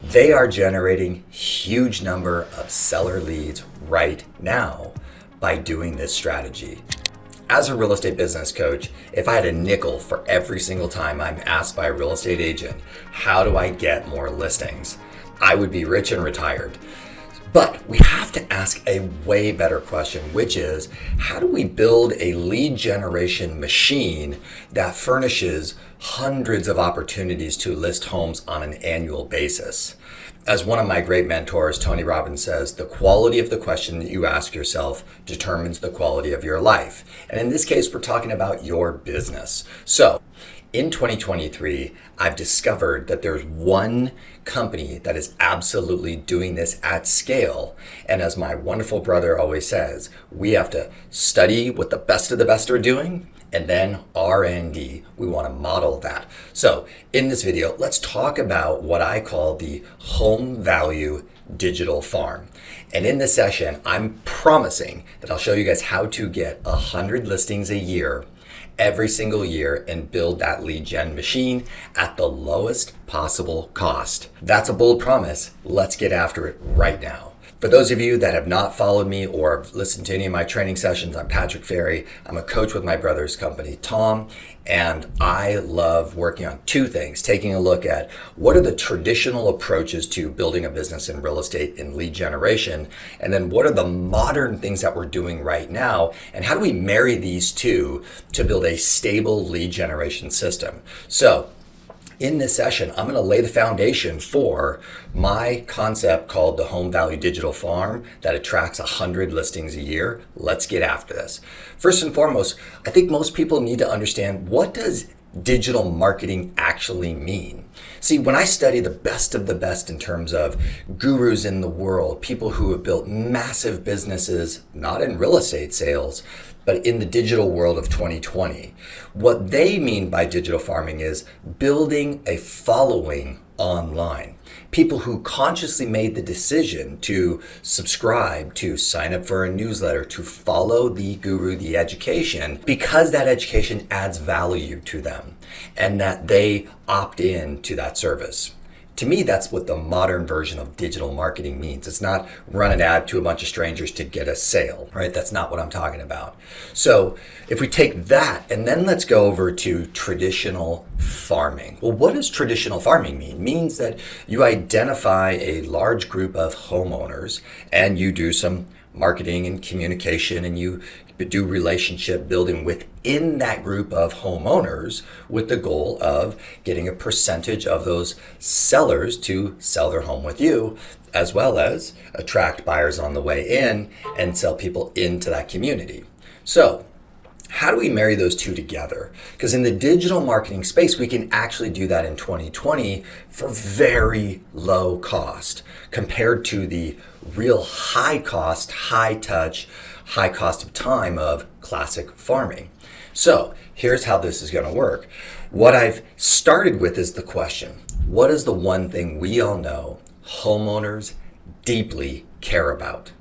They are generating huge number of seller leads right now by doing this strategy. As a real estate business coach, if I had a nickel for every single time I'm asked by a real estate agent, how do I get more listings? I would be rich and retired. But we have to ask a way better question, which is, how do we build a lead generation machine that furnishes hundreds of opportunities to list homes on an annual basis? As one of my great mentors, Tony Robbins, says, the quality of the question that you ask yourself determines the quality of your life. And in this case, we're talking about your business. So in 2023, I've discovered that there's one company that is absolutely doing this at scale. And as my wonderful brother always says, we have to study what the best of the best are doing, and then R&D. We want to model that. So in this video, let's talk about what I call the home value digital farm. And in this session, I'm promising that I'll show you guys how to get 100 listings a year every single year and build that lead gen machine at the lowest possible cost. That's a bold promise. Let's get after it right now. For those of you that have not followed me or have listened to any of my training sessions, I'm Patrick Ferry. I'm a coach with my brother's company, Tom, and I love working on two things: taking a look at what are the traditional approaches to building a business in real estate and lead generation, and then what are the modern things that we're doing right now, and how do we marry these two to build a stable lead generation system. So in this session, I'm going to lay the foundation for my concept called the Home Value Digital Farm that attracts 100 listings a year. Let's get after this. First and foremost, I think most people need to understand, what does digital marketing actually mean? See, when I study the best of the best in terms of gurus in the world, people who have built massive businesses, not in real estate sales, but in the digital world of 2020, what they mean by digital farming is building a following online. People who consciously made the decision to subscribe, to sign up for a newsletter, to follow the guru, the education, because that education adds value to them and that they opt in to that service. To me, that's what the modern version of digital marketing means. It's not run an ad to a bunch of strangers to get a sale, right? That's not what I'm talking about. So if we take that and then let's go over to traditional farming. Well, what does traditional farming mean? It means that you identify a large group of homeowners and you do some marketing and communication, and you do relationship building within that group of homeowners with the goal of getting a percentage of those sellers to sell their home with you, as well as attract buyers on the way in and sell people into that community. So how do we marry those two together? Because in the digital marketing space, we can actually do that in 2020 for very low cost compared to the real high cost, high touch, high cost of time of classic farming. So here's how this is going to work. What I've started with is the question: what is the one thing we all know homeowners deeply care about?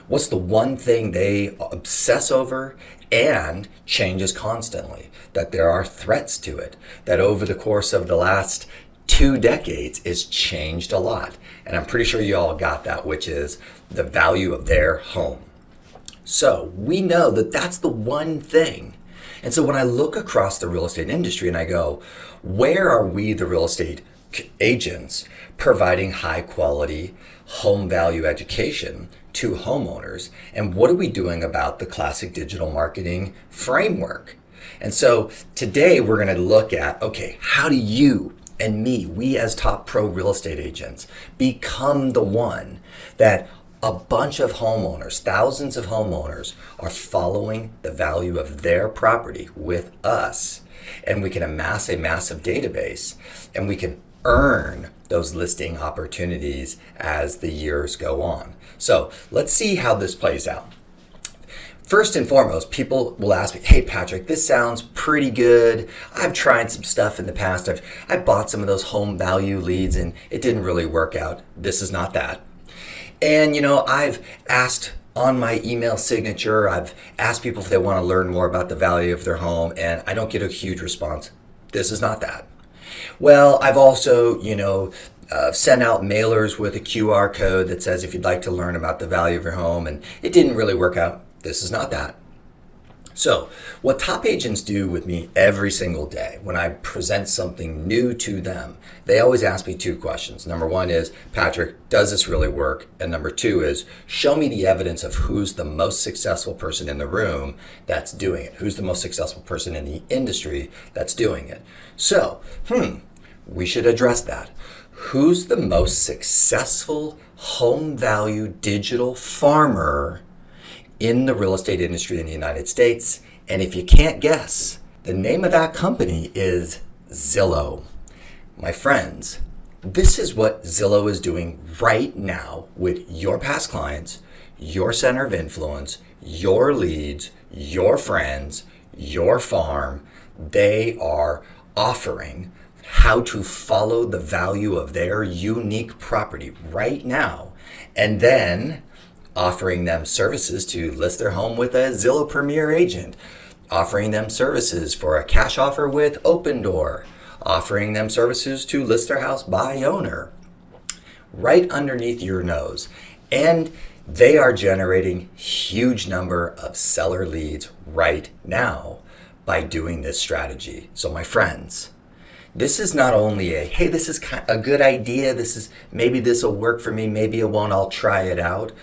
What's the one thing they obsess over and changes constantly? That there are threats to it, that over the course of the last 2 decades it's changed a lot. And I'm pretty sure you all got that, which is the value of their home. So we know that that's the one thing. And so when I look across the real estate industry and I go, where are we, the real estate agents, providing high quality home value education to homeowners? And what are we doing about the classic digital marketing framework? And so today we're going to look at, okay, how do you and me, we as top pro real estate agents, become the one that a bunch of homeowners, thousands of homeowners, are following the value of their property with us. And we can amass a massive database and we can earn those listing opportunities as the years go on. So let's see how this plays out. First and foremost, people will ask me, hey Patrick, this sounds pretty good. I've tried some stuff in the past. I bought some of those home value leads and it didn't really work out. This is not that. And I've asked on my email signature, I've asked people if they want to learn more about the value of their home and I don't get a huge response. This is not that. Well, I've also, sent out mailers with a QR code that says if you'd like to learn about the value of your home, and it didn't really work out. This is not that. So what top agents do with me every single day when I present something new to them, they always ask me two questions. Number one is, Patrick, does this really work? And number two is, show me the evidence of who's the most successful person in the room that's doing it. Who's the most successful person in the industry that's doing it? So, we should address that. Who's the most successful home value digital farmer in the real estate industry in the United States? And if you can't guess, the name of that company is Zillow. My friends, this is what Zillow is doing right now with your past clients, your center of influence, your leads, your friends, your farm. They are offering how to follow the value of their unique property right now, and then offering them services to list their home with a Zillow Premier agent, offering them services for a cash offer with Open Door, offering them services to list their house by owner, right underneath your nose. And they are generating huge number of seller leads right now by doing this strategy. So my friends, this is not only a, hey, this is a good idea, maybe this will work for me, maybe it won't, I'll try it out.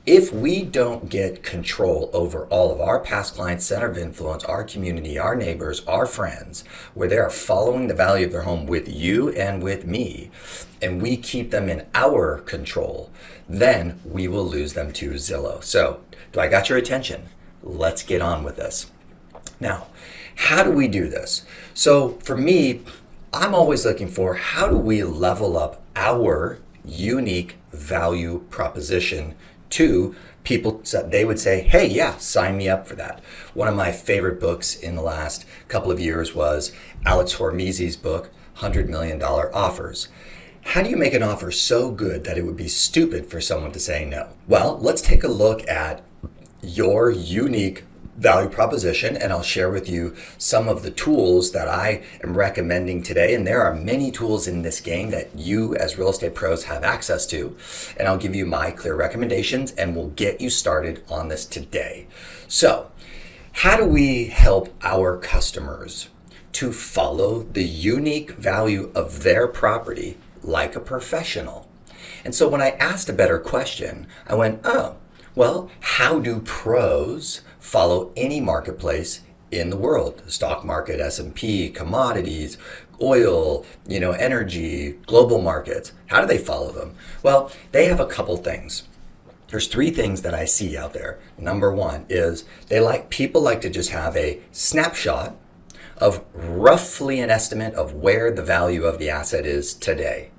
If we don't get control over all of our past clients, center of influence, our community, our neighbors, our friends, where they are following the value of their home with you and with me, and we keep them in our control, then we will lose them to Zillow. So, do I got your attention? Let's get on with this. Now, how do we do this? So for me, I'm always looking for, how do we level up our unique value proposition to people that they would say, hey, yeah, sign me up for that. One of my favorite books in the last couple of years was Alex Hormezy's book, $100 Million Offers. How do you make an offer so good that it would be stupid for someone to say no? Well, let's take a look at your unique value proposition, and I'll share with you some of the tools that I am recommending today. And there are many tools in this game that you as real estate pros have access to, and I'll give you my clear recommendations, and we'll get you started on this today. So how do we help our customers to follow the unique value of their property like a professional? And so when I asked a better question, I went, well, how do pros follow any marketplace in the world? The stock market, S&P, commodities, oil, energy, global markets. How do they follow them? Well, they have a couple things. There's three things that I see out there. Number one is people like to just have a snapshot of roughly an estimate of where the value of the asset is today.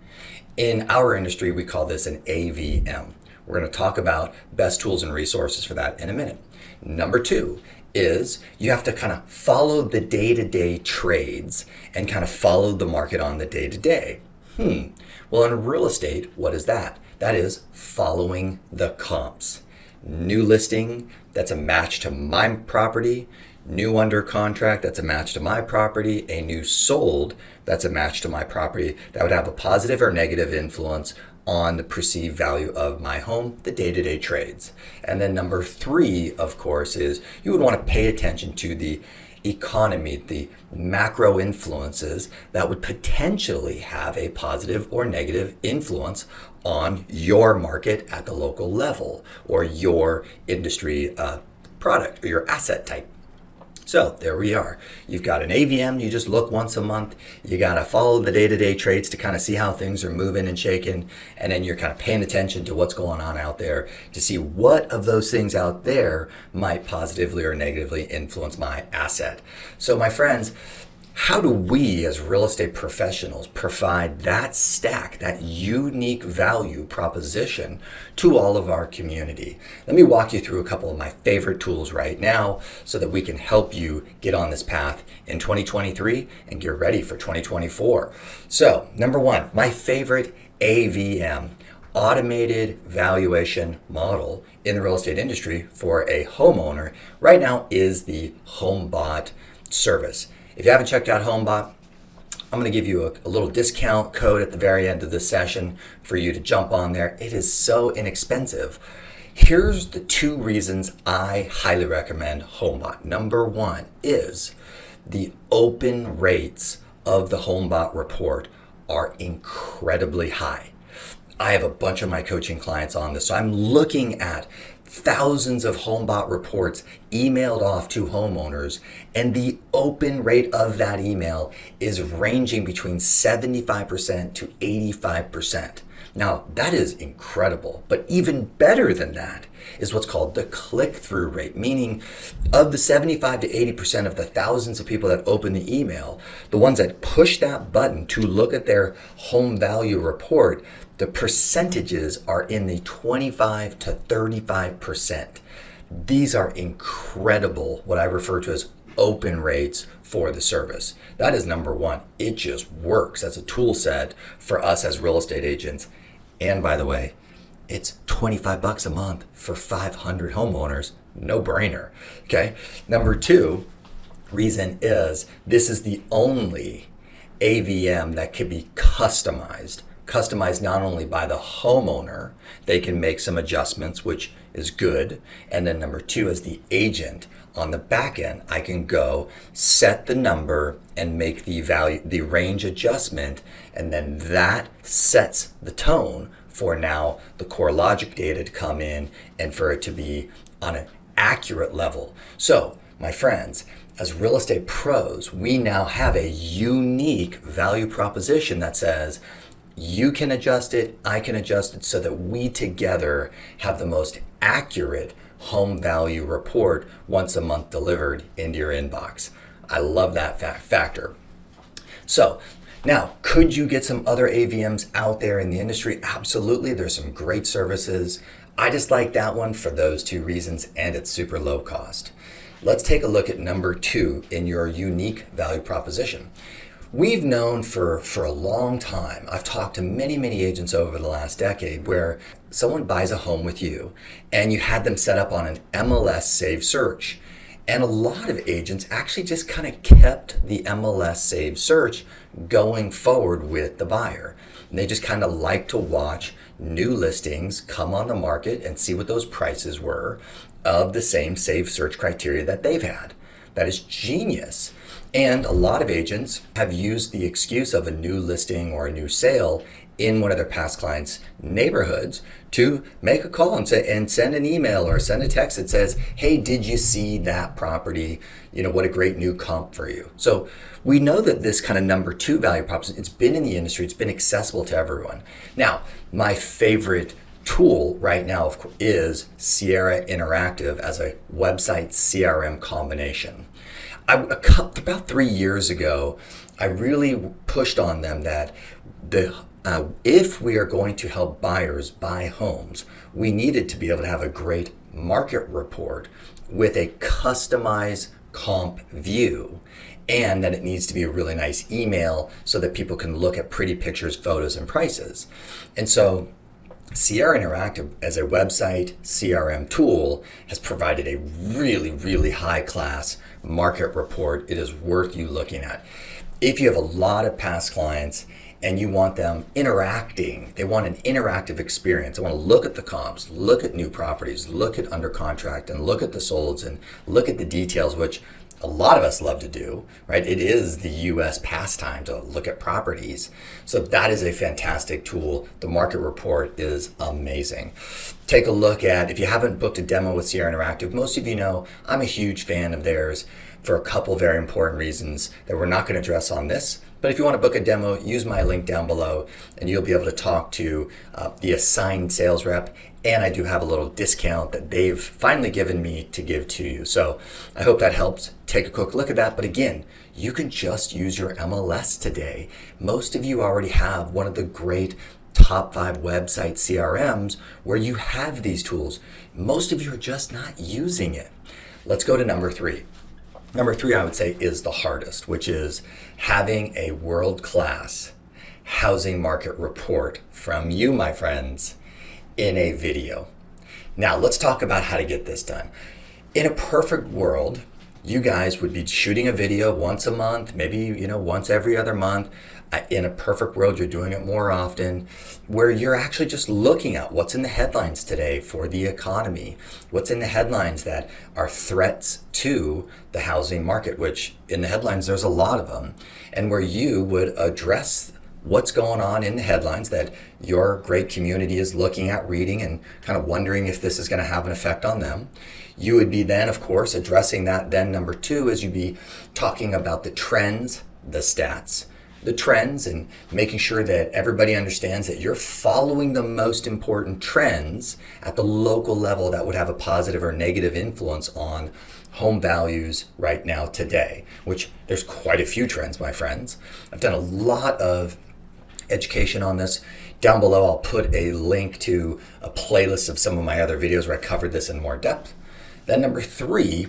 In our industry, we call this an AVM. We're going to talk about best tools and resources for that in a minute. Number two is you have to kind of follow the day-to-day trades and kind of follow the market on the day-to-day. Well, in real estate, what is that? That is following the comps. New listing, that's a match to my property. New under contract, that's a match to my property. A new sold, that's a match to my property. That would have a positive or negative influence on the perceived value of my home, the day-to-day trades. And then number three, of course, is you would want to pay attention to the economy, the macro influences that would potentially have a positive or negative influence on your market at the local level, or your industry product, or your asset type. So there we are. You've got an AVM, you just look once a month. You got to follow the day-to-day trades to kind of see how things are moving and shaking. And then you're kind of paying attention to what's going on out there to see what of those things out there might positively or negatively influence my asset. So my friends, how do we as real estate professionals provide that stack, that unique value proposition to all of our community? Let me walk you through a couple of my favorite tools right now so that we can help you get on this path in 2023 and get ready for 2024. So, number one, my favorite AVM, automated valuation model in the real estate industry for a homeowner right now, is the Homebot service. If you haven't checked out Homebot, I'm going to give you a little discount code at the very end of the session for you to jump on there. It is so inexpensive. Here's the 2 reasons I highly recommend Homebot. Number 1 is the open rates of the Homebot report are incredibly high. I have a bunch of my coaching clients on this, so I'm looking at thousands of Homebot reports emailed off to homeowners, and the open rate of that email is ranging between 75% to 85%. Now, that is incredible, but even better than that is what's called the click-through rate, meaning of the 75 to 80% of the thousands of people that open the email, the ones that push that button to look at their home value report, the percentages are in the 25 to 35%. These are incredible, what I refer to as open rates for the service. That is number 1. It just works as a tool set for us as real estate agents. And by the way, it's $25 a month for 500 homeowners. No brainer. Okay. Number 2 reason is this is the only AVM that can be customized not only by the homeowner, they can make some adjustments, which is good. And then number 2 is the agent. On the back end, I can go set the number and make the range adjustment, and then that sets the tone for now the core logic data to come in and for it to be on an accurate level. So, my friends, as real estate pros, we now have a unique value proposition that says, you can adjust it, I can adjust it, so that we together have the most accurate home value report once a month delivered into your inbox. I love that factor. So now, could you get some other AVMs out there in the industry? Absolutely. There's some great services. I just like that one for those 2 reasons, and it's super low cost. Let's take a look at number 2 in your unique value proposition. We've known for a long time, I've talked to many agents over the last decade where someone buys a home with you and you had them set up on an MLS save search. And a lot of agents actually just kind of kept the MLS save search going forward with the buyer. And they just kind of like to watch new listings come on the market and see what those prices were of the same save search criteria that they've had. That is genius. And a lot of agents have used the excuse of a new listing or a new sale in one of their past clients' neighborhoods to make a call and send an email or send a text that says, hey, did you see that property? You know, what a great new comp for you. So we know that this kind of number 2 value proposition, it's been in the industry, it's been accessible to everyone. Now, my favorite tool right now is Sierra Interactive as a website CRM combination. About 3 years ago, I really pushed on them that if we are going to help buyers buy homes, we needed to be able to have a great market report with a customized comp view, and that it needs to be a really nice email so that people can look at pretty pictures, photos, and prices. And so Sierra Interactive as a website CRM tool has provided a really high class market report. It is worth you looking at. If you have a lot of past clients and you want them interacting, they want an interactive experience. They want to look at the comps, look at new properties, look at under contract, and look at the solds and look at the details, which a lot of us love to do, right? It is the US pastime to look at properties. So that is a fantastic tool. The market report is amazing. Take a look at, if you haven't booked a demo with Sierra Interactive, most of you know I'm a huge fan of theirs for a couple very important reasons that we're not going to address on this. But if you want to book a demo, use my link down below and you'll be able to talk to the assigned sales rep. And I do have a little discount that they've finally given me to give to you. So I hope that helps. Take a quick look at that. But again, you can just use your MLS today. Most of you already have one of the great top 5 website CRMs where you have these tools. Most of you are just not using it. Let's go to number 3. Number 3, I would say, is the hardest, which is having a world-class housing market report from you, my friends, in a video. Now, let's talk about how to get this done. In a perfect world, you guys would be shooting a video once a month, maybe, once every other month. In a perfect world, you're doing it more often, where you're actually just looking at what's in the headlines today for the economy, what's in the headlines that are threats to the housing market, which in the headlines, there's a lot of them, and where you would address what's going on in the headlines that your great community is looking at, reading, and kind of wondering if this is going to have an effect on them. You would be then, of course, addressing that. Then number two is you'd be talking about the trends, the stats, the trends, and making sure that everybody understands that you're following the most important trends at the local level that would have a positive or negative influence on home values right now today, which there's quite a few trends, my friends. I've done a lot of education on this. Down below, I'll put a link to a playlist of some of my other videos where I covered this in more depth. Then number three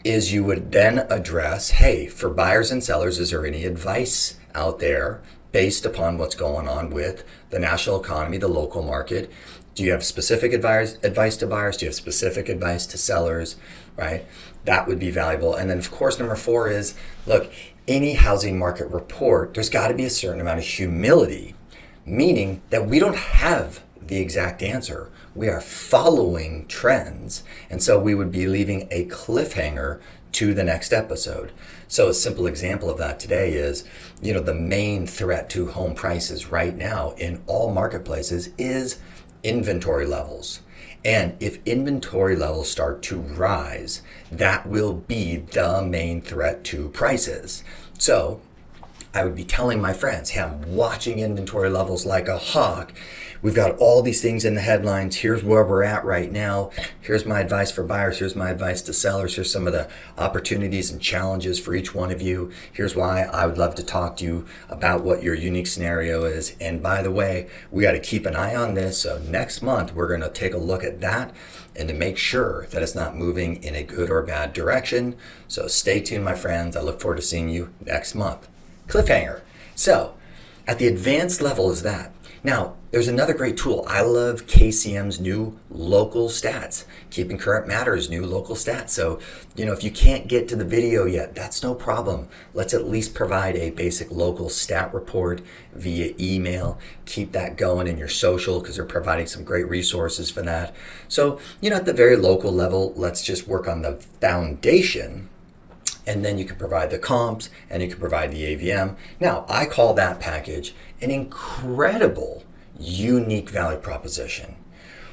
is you would then address, hey, for buyers and sellers, is there any advice out there based upon what's going on with the national economy, the local market? Do you have specific advice to buyers? Do you have specific advice to sellers, right? That would be valuable. And then, of course, number four is, look, any housing market report, there's got to be a certain amount of humility, meaning that we don't have the exact answer. We are following trends. And so we would be leaving a cliffhanger to the next episode. So a simple example of that today is, the main threat to home prices right now in all marketplaces is inventory levels. And if inventory levels start to rise, that will be the main threat to prices. So I would be telling my friends, hey, I'm watching inventory levels like a hawk. We've got all these things in the headlines. Here's where we're at right now. Here's my advice for buyers. Here's my advice to sellers. Here's some of the opportunities and challenges for each one of you. Here's why I would love to talk to you about what your unique scenario is. And by the way, we got to keep an eye on this. So next month, we're going to take a look at that and to make sure that it's not moving in a good or bad direction. So stay tuned, my friends. I look forward to seeing you next month. Cliffhanger. So at the advanced level is that. Now, there's another great tool. I love KCM's new local stats. Keeping Current Matters, new local stats. So, if you can't get to the video yet, that's no problem. Let's at least provide a basic local stat report via email. Keep that going in your social because they're providing some great resources for that. So, at the very local level, let's just work on the foundation. And then you can provide the comps and you can provide the AVM. Now, I call that package an incredible, unique value proposition.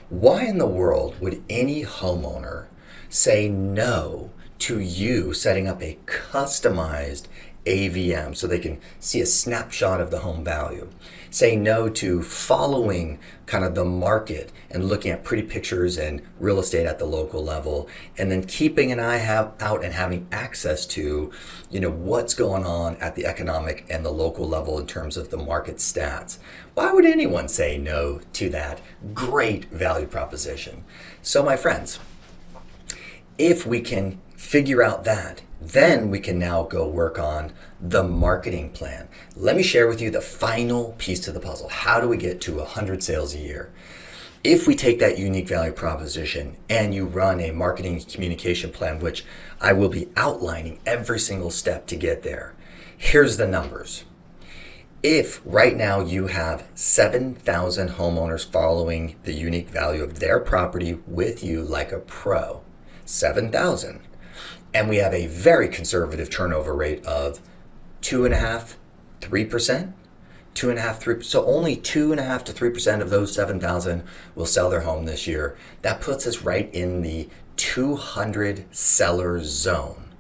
Why in the world would any homeowner say no to you setting up a customized AVM so they can see a snapshot of the home value? Say no to following kind of the market and looking at pretty pictures and real estate at the local level, and then keeping an eye out and having access to, what's going on at the economic and the local level in terms of the market stats. Why would anyone say no to that great value proposition? So my friends, if we can figure out that, then we can now go work on the marketing plan. Let me share with you the final piece to the puzzle. How do we get to 100 sales a year? If we take that unique value proposition and you run a marketing communication plan, which I will be outlining every single step to get there, here's the numbers. If right now you have 7,000 homeowners following the unique value of their property with you like a pro, 7,000, and we have a very conservative turnover rate of 2.5%, 3%, 2.5%, 3%. So only 2.5% to 3% of those 7,000 will sell their home this year. That puts us right in the 200 seller zone.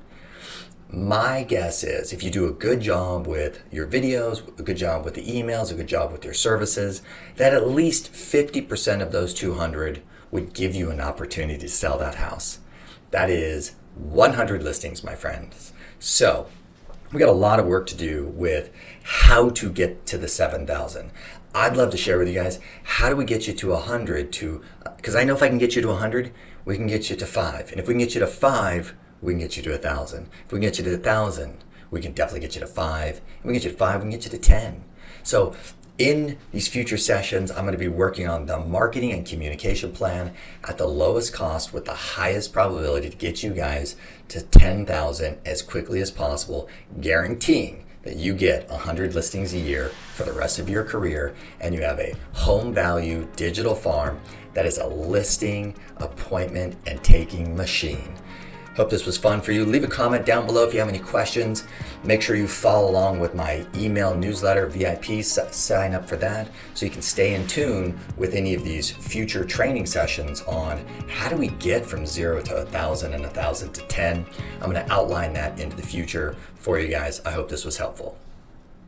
My guess is if you do a good job with your videos, a good job with the emails, a good job with your services, that at least 50% of those 200 would give you an opportunity to sell that house. That is 100 listings, my friends. So we got a lot of work to do with how to get to the 7,000. I'd love to share with you guys, how do we get you to 100 because I know if I can get you to 100, we can get you to 5. And if we can get you to 5, we can get you to 1,000. If we can get you to 1,000, we can definitely get you to 5. If we can get you to 5, we can get you to 10. So In these future sessions, I'm going to be working on the marketing and communication plan at the lowest cost with the highest probability to get you guys to 10,000 as quickly as possible, guaranteeing that you get 100 listings a year for the rest of your career, and you have a home value digital farm that is a listing, appointment, and taking machine. Hope this was fun for you. Leave a comment down below if you have any questions. Make sure you follow along with my email newsletter, VIP, sign up for that so you can stay in tune with any of these future training sessions on how do we get from 0 to 1,000 and 1,000 to 10. I'm going to outline that into the future for you guys. I hope this was helpful.